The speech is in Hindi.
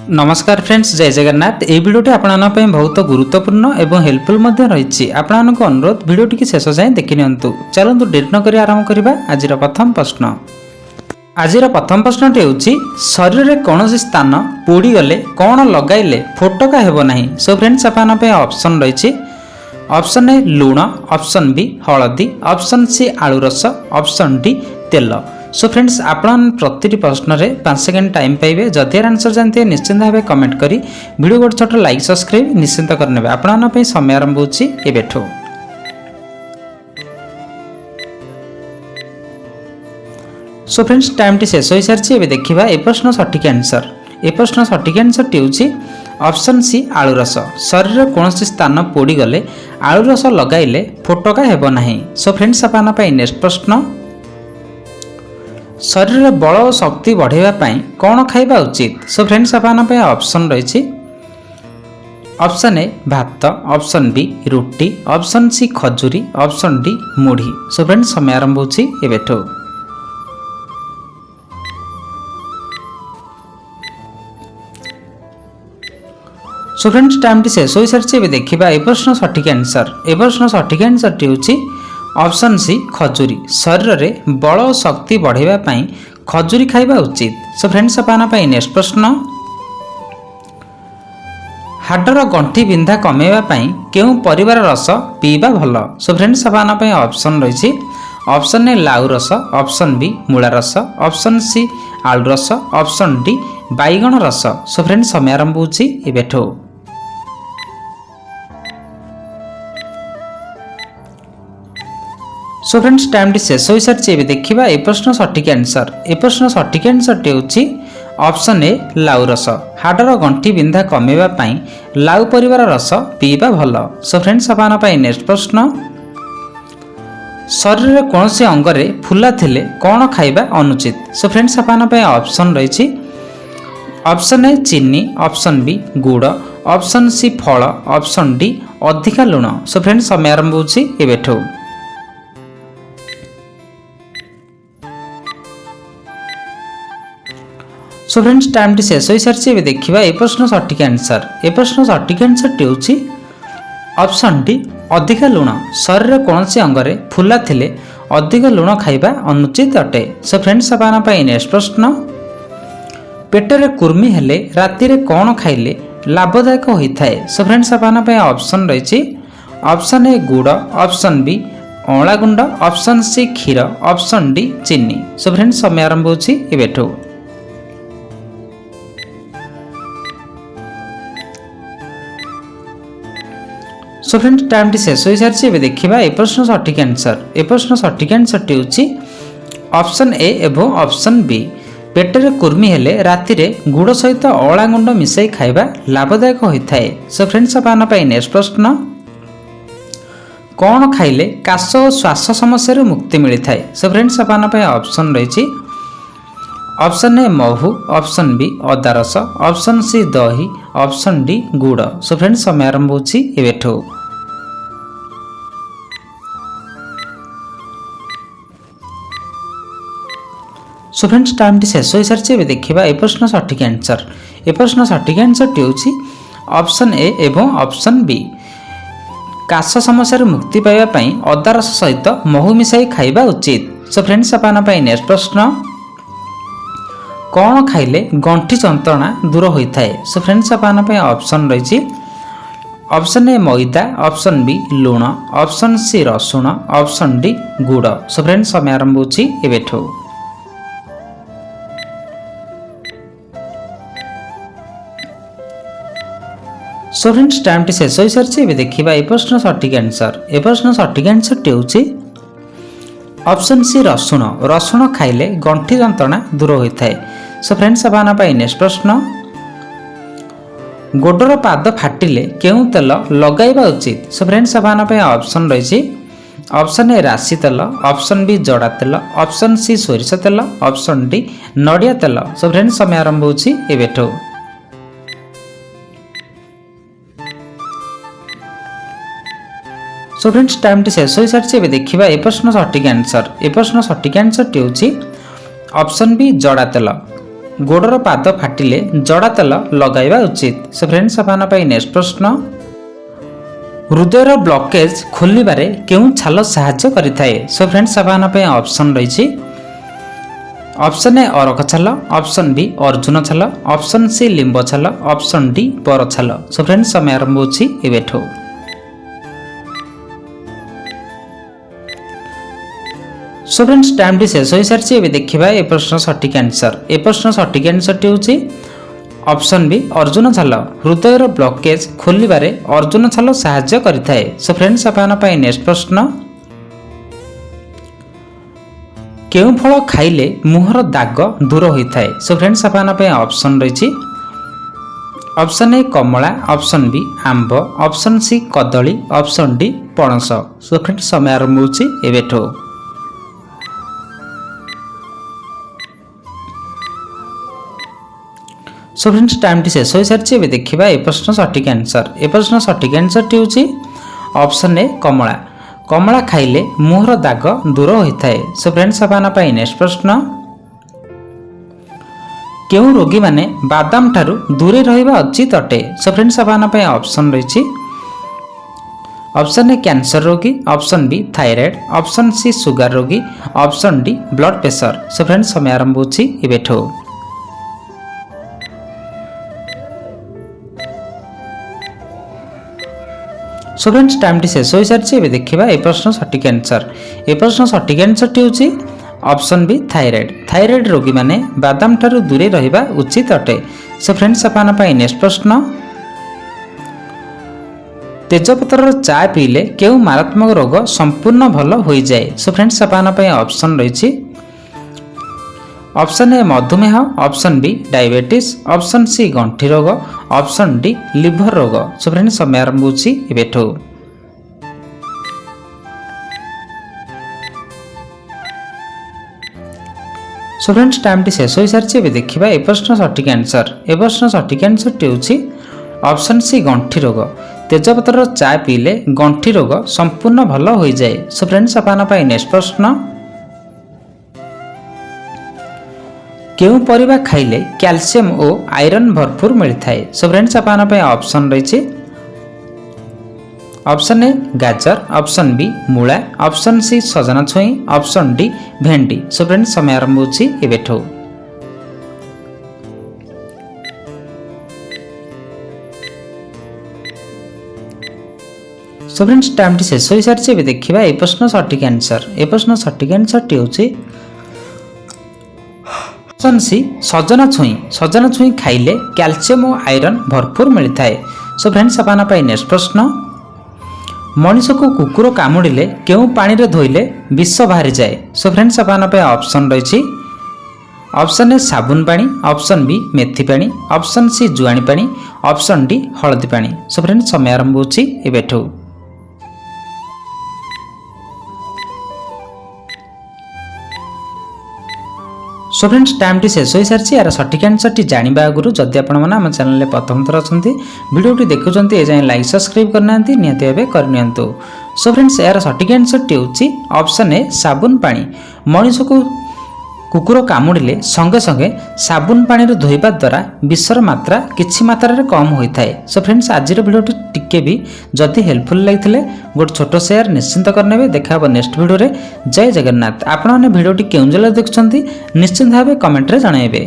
नमस्कार फ्रेंड्स, जय जगन्नाथ। ये भिडियोटी आपको बहुत गुरुत्वपूर्ण एवं हेल्पफुल रही। आपको अनुरोध भिडियोटी शेष जाए देखि नियंतु। चलतु डेरी न करी आरंभ करबा। आज प्रथम प्रश्न। आज प्रथम प्रश्नटी होछि शरीर में कौन स्थान पोड़ी गले कौन लगाइले फोटका हेबो नाही। सो फ्रेंड्स आपन ऑप्शन रही। ऑप्शन ए लूण, ऑप्शन बी हलदी, ऑप्शन सी आलू रस, ऑप्शन डी तेल। सो फ्रेंड्स आपण प्रति प्रश्न रे 5 सेकंड टाइम पाइबे। जदि आंसर जानते निश्चिंत भाव कमेंट करी वीडियो गोटे छोट लाइक सब्सक्राइब निश्चिंत करने। आपण समय आरंभ होछि एबेठो। सो फ्रेंड्स टाइम टी शेष हो सारी। एबे देखिबा ए प्रश्न सठिक आंसर। ए प्रश्न सठिक आंसर टी होछि ऑप्शन सी आलू रस। शरीर कौन स्थान पोड़ी गले आलू रस लगाइले फोटका हेबो नाही। सो फ्रेंड्स आपण नेक्स्ट प्रश्न। शरीर बल और शक्ति बढ़ावा कौन खाइबा उचित। सो फ्रेंड्स आपन ऑप्शन रही। ऑप्शन ए भात, ऑप्शन बी रुटी, ऑप्शन सी खजूरी, ऑप्शन डी मुढ़ी। सो फ्रेंड्स समय आरंभ होछि एबेठो। सो फ्रेंड्स टाइम टी शेष हो सारी। एबे देखिबा ए प्रश्न सठिक आंसर। ए प्रश्न सठिक आंसर टी होछि ऑप्शन सी खजूरी। शरीर में बल और शक्ति बढ़ावा खजूरी खाइबा उचित। सो फ्रेंड्स आपन नेक्स्ट प्रश्न। हाडर गंठी बिंधा कमेवा केउ परिवार रस पीवा भल। सो फ्रेंड्स आपन ऑप्शन रही। ऑप्शन ए लाउ रस, ऑप्शन बी मूला रस, ऑप्शन सी आलू रस, ऑप्शन डी बैगण रस। सो फ्रेंड्स समय आरंभ होछि एबेठो। सो फ्रेंड्स टाइम टी शेष हो सारी। देखिबा ए प्रश्न सठिक आंसर। ए प्रश्न सठिक आंसर टी होछि ऑप्शन ए लाउ रस। हाडर गंठी बिंधा कमेवा लाउ परिवार रस पीवा भल। सो फ्रेंड्स आपन नेक्स्ट प्रश्न। शरीर में कौन से अंगरे फुला थिले कौन खाइबा अनुचित। सो फ्रेंड्स आपन ऑप्शन रही। ऑप्शन ए चीनी, ऑप्शन बी गुड़, ऑप्शन सी फल, ऑप्शन डी अधिका लुण। सो फ्रेंड्स समय आरंभ होछि एबेठो। सो फ्रेंड्स टाइम टी शेष हो सारी। देखिबा ए प्रश्न सठिक आंसर। ए प्रश्न सठिक आंसर टी होछि ऑप्शन डी अधिका लुण। शरीर में कौन से अंगरे फुला थिले अधिक लुण खाइबा अनुचित अटे। सो फ्रेंड्स आपन नेक्स्ट प्रश्न। पेटरे कुर्मी हेले राति रे कौन खाइले लाभदायक होता है। सो फ्रेंड्स आपन ऑप्शन रही। ऑप्शन ए गुड़, ऑप्शन बी अँला गुंड, ऑप्शन सी क्षीर, ऑप्शन डी चीनी। सो फ्रेंड्स समय आरंभ होछि एबेठो। सो फ्रेंड्स टाइम टी शेष हो सारी। एबे देखिबा ए प्रश्न सठिक आंसर। ए प्रश्न सठिक आंसर टी होछि ऑप्शन ए एवं ऑप्शन बी। पेटरे कुर्मी हेले राति रे गुड़ सहित अँला गुंड मिसाई खाइबा लाभदायक होता है। सो फ्रेंड्स आपन नेक्स्ट प्रश्न। कौन खाइले काश और श्वास समस्या मुक्ति मिलता है। सो फ्रेंड्स आपन ऑप्शन रही। ऑप्शन ए महू, ऑप्शन बी अदा रस, ऑप्शन सी दही, ऑप्शन डी गुड़। सो फ्रेंड्स समय आरंभ होछि एबेठो। सो फ्रेंड्स टाइम टी शेष हो सारी। देखिबा ए प्रश्न सठिक आंसर। ए प्रश्न सठिक आंसर टी होछि ऑप्शन ए एवं ऑप्शन बी। काश समस्या मुक्ति पाइबा अदा रस सहित महू मिसाई खाइबा उचित। सो फ्रेंड्स आपन नेक्स्ट प्रश्न। कौन खाइले गंठी जंत्रणा दूर होता है। सो फ्रेंड्स आपन ऑप्शन रही। ऑप्शन ए मैदा, ऑप्शन बी लूण, ऑप्शन सी रसुण, ऑप्शन डी गुड़। सो फ्रेंड्स समय आरंभ होछि एबेठो। सो फ्रेंड्स टाइम टी शेष हो सारी। एबे देखिबा ए प्रश्न सठिक आंसर। ए प्रश्न सठिक आंसर टी होछि ऑप्शन सी रसुण। रसुण खाइले गंठी जंत्रणा दूर होता है। सो फ्रेंड्स आपन नेक्स्ट प्रश्न। गोडर पाद फाटिले केउ तेल लगाइबा उचित। सो फ्रेंड्स आपन ऑप्शन रही। ऑप्शन ए राशि तेल, ऑप्शन बी जड़ा तेल, ऑप्शन सी सोरिष तेल, ऑप्शन डी नड़िया तेल। सो फ्रेंड्स समय आरंभ होछि एबेठो। सो फ्रेंड्स टाइम टी शेष हो सारी। एबे देखिबा ए प्रश्न सठिक आंसर। ए प्रश्न सठिक आंसर टी होछि ऑप्शन बी जड़ा तेल। ଗୋଡ଼ର ପାଦ ଫାଟିଲେ ଜଡ଼ା ତେଲ ଲଗାଇବା ଉଚିତ। ସୋ ଫ୍ରେଣ୍ଡସ୍ ଆପଣଙ୍କ ପାଇଁ ନେକ୍ସଟ ପ୍ରଶ୍ନ, ହୃଦୟର ବ୍ଲକେଜ ଖୋଲିବାରେ କେଉଁ ଛାଲ ସାହାଯ୍ୟ କରିଥାଏ? ସୋ ଫ୍ରେଣ୍ଡସ୍ ଆପଣଙ୍କ ପାଇଁ ଅପସନ୍ ରହିଛି, ଅପସନ୍ ଏ ଅରଖ ଛାଲ, ଅପସନ୍ ବି ଅର୍ଜୁନ ଛାଲ, ଅପସନ୍ ସି ଲିମ୍ବ ଛାଲ, ଅପସନ୍ ଡି ବର ଛାଲ। ସୋ ଫ୍ରେଣ୍ଡସ୍ ସମୟ ଆରମ୍ଭ ହେଉଛି ଏବେଠୁ। सो फ्रेंड्स टाइम टी शेष हो सारी ए देखा ए प्रश्न सठिक आंसर। ए प्रश्न सठिक आंसर टी हूँ ऑप्शन बी अर्जुन छाल, हृदयर ब्लकेज खोलिबारे अर्जुन छाल साहाय्य करिथाए। सो फ्रेंड्स आपन पई नेक्स्ट प्रश्न, केउं फल खाइले मुहर दाग दूर होइथाए? सो फ्रेंड्स आपन पई ऑप्शन रहिछि, ऑप्शन ए कमला, ऑप्शन बी आंब, ऑप्शन सी कदली, ऑप्शन डी पणस। सो फ्रेंड्स समय आरंभ होछि एबेठो। सो फ्रेंड्स टाइम टी शेष हो सारी ए देखा ए प्रश्न सठिक आंसर। ए प्रश्न सठिक आंसर टी हूँ ऑप्शन ए कमला, कमला खाइले मुहर दाग दूर होता है। सो फ्रेंड्स आपन पई नेक्स्ट प्रश्न, केउं रोगी माने बादाम ठारू दूरे रहिबा उचित अटे? सो फ्रेंड्स आपन पई ऑप्शन रहिछि, ऑप्शन ए कैंसर रोगी, option B thyroid, option C sugar रोगी, option D blood pressure. So friends समय आरंभ होछि एबेठो। सो फ्रेंड्स टाइम टी शेष हो सारी ए देखा ए प्रश्न सठिक आंसर। ए प्रश्न सठिक आंसर टी हूँ ऑप्शन बी थायराइड, थायराइड रोगी माने बादाम ठारू दूरे रहिबा उचित अटे। सो फ्रेंड्स आपन पई नेक्स्ट प्रश्न, तेजपत्र चा पीले केउं मारात्मक रोग संपूर्ण भल हो जाए? सो फ्रेंड्स आपन पई ऑप्शन रहिछि, ऑप्शन ए मधुमेह, option B diabetes, option C गंठी रोग, ऑप्शन डी लिवर रोग। सो फ्रेंड्स समय आरंभ होछि एबेठो। सो फ्रेंड्स टाइम टी शेष हो सारी ए देखा ए प्रश्न सठिक आंसर। ए प्रश्न सठिक आंसर टी हूँ ऑप्शन सी गंठी रोग, तेजपत्र चा पीले गंठी रोग संपूर्ण भल हो जाए। सो फ्रेंड्स आपन पई नेक्स्ट प्रश्न, केउं परिबा खाइले कैल्शियम और आयरन भरपूर मिलता है? सो फ्रेंड्स आपन पई ऑप्शन रहिछि, ऑप्शन ए गाजर, ऑप्शन बी मूला, ऑप्शन सी सजना छुई, ऑप्शन डी भेंडी। सो फ्रेंड्स समय आरंभ होछि एबेठो। सो फ्रेंड्स टाइम टी शेष हो सारी ए देखा ए प्रश्न सठिक आंसर। ए प्रश्न सठिक आंसर टी हूँ ऑप्शन सी सजना छुई, सजना छुई खाइले कैल्शियम और आयरन भरपूर मिलता है। सो फ्रेंड्स आपन पई नेक्स्ट प्रश्न, मनीष को कुकुर कामुड़िले केउं पानी रे धोइले विष बाहरी जाए? सो फ्रेंड्स आपन पई ऑप्शन रहिछि, ऑप्शन ए साबुन पानी, ऑप्शन बी मेथी पानी, ऑप्शन सी जुआणी पानी, ऑप्शन डी हळदी पानी। सो फ्रेंड्स समय आरंभ होछि एबेठो। सो फ्रेंड्स टाइम टी शेष हो सारी यार सठिक आंसर टी जानिबा आगुरु जदि आपण माने हम चैनल रे प्रथम थर अछंती वीडियोटी देखुचंती ए जाय लाइक सब्सक्राइब करनांती नियति एबे करनियंतु। सो फ्रेंड्स यार सठिक आंसर टी होची ऑप्शन ए साबुन पानी। मनीष को कुकुर कामुड़िले संगे संगे साबुन पानी रे धोइबा द्वारा विषर मात्रा किछि मात्रा रे कम होइथाय। सो फ्रेंड्स आजिर वीडियोटी टिके भी जदि हेल्पफुल लागिथिले गोटे छोट शेयर निश्चिंत करनेबे। देखा हबो नेक्स्ट वीडियो रे। जय जगन्नाथ। आपण माने वीडियोटी केउं जला देखुचंती निश्चिंत भाबे कमेंट रे जणाइबे।